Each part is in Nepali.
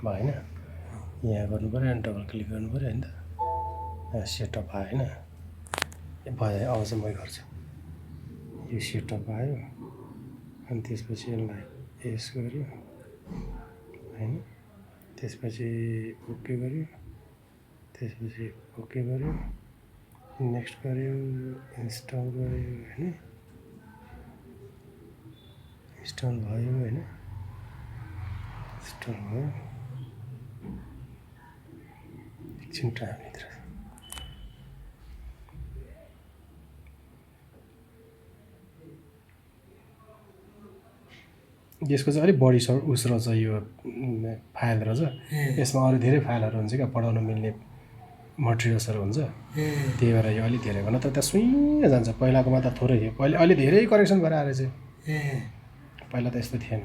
भएन यहाँ गर्नु पऱ्यो अनि डबल क्लिक गर्नु पऱ्यो हैन त सेटअप आयो हैन भयो अब चाहिँ म गर्छु यो सेटअप आयो अनि त्यसपछि यसलाई यस गर्यो हैन त्यसपछि ओके गर्यो त्यसपछि ओके गर्यो नेक्स्ट गर्यो इन्स्टल गर्यो हैन इन्स्टल भयो हैन इन्स्टल भयो एकछिन टाइम लिन्छ यसको चाहिँ अलिक बढी उस रहेछ यो फाइल रहेछ यसमा अरू धेरै फाइलहरू हुन्छ क्या पढाउन मिल्ने मटेरियल्सहरू हुन्छ त्यही भएर यो अलिक धेरै भन त त्यहाँ सुइँ जान्छ पहिलाकोमा त थोरै थियो पहिले अहिले धेरै करेक्सन भएर आएर चाहिँ पहिला त यस्तो थिएन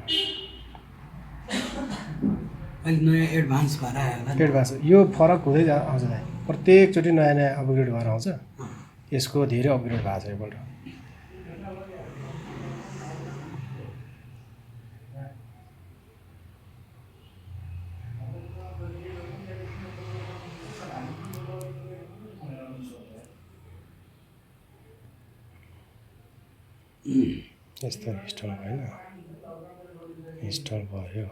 अहिले नयाँ एडभान्स भएर आयो होला एडभान्स यो फरक हुँदै आउँछ दाइ प्रत्येकचोटि नयाँ नयाँ अपग्रेड भएर आउँछ यसको धेरै अपग्रेड भएको छ योपल्ट यस्तो इन्स्टल भएन इन्स्टल भयो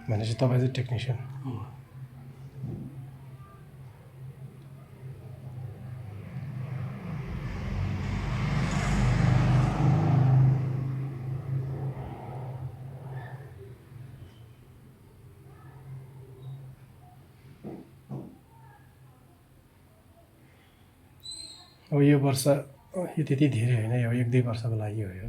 भनेपछि तपाईँ चाहिँ टेक्निसियन अब यो वर्ष यो त्यति धेरै होइन यो 1-2 वर्षको लागि हो यो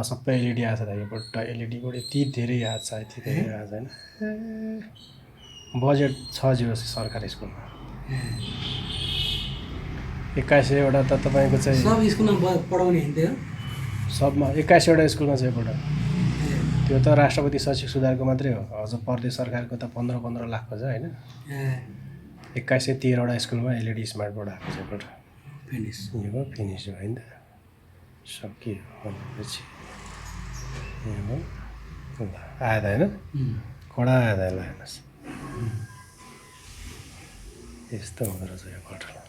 सबै एलइडी आएको छ त योपल्ट एलइडीबाट यति धेरै याद छ यति धेरै याद छैन बजेट 6-0 सरकारी स्कुलमा 2100 त तपाईँको चाहिँ सब स्कुलमा पढाउने हिँड्थ्यो सबमा 2100 स्कुलमा छ योपल्ट त्यो त राष्ट्रपति शैक्षिक सुधारको मात्रै हो अझ प्रदेश सरकारको त 15 लाखको छ होइन 2113 स्कुलमा एलइडी स्मार्ट बोर्ड आएको छ योपल्ट फिनिस यो फिनिस हो होइन सकियो भनेपछि आयो त होइन कडा आयो त यसलाई हेर्नुहोस् यस्तो हुँदो रहेछ यो घटना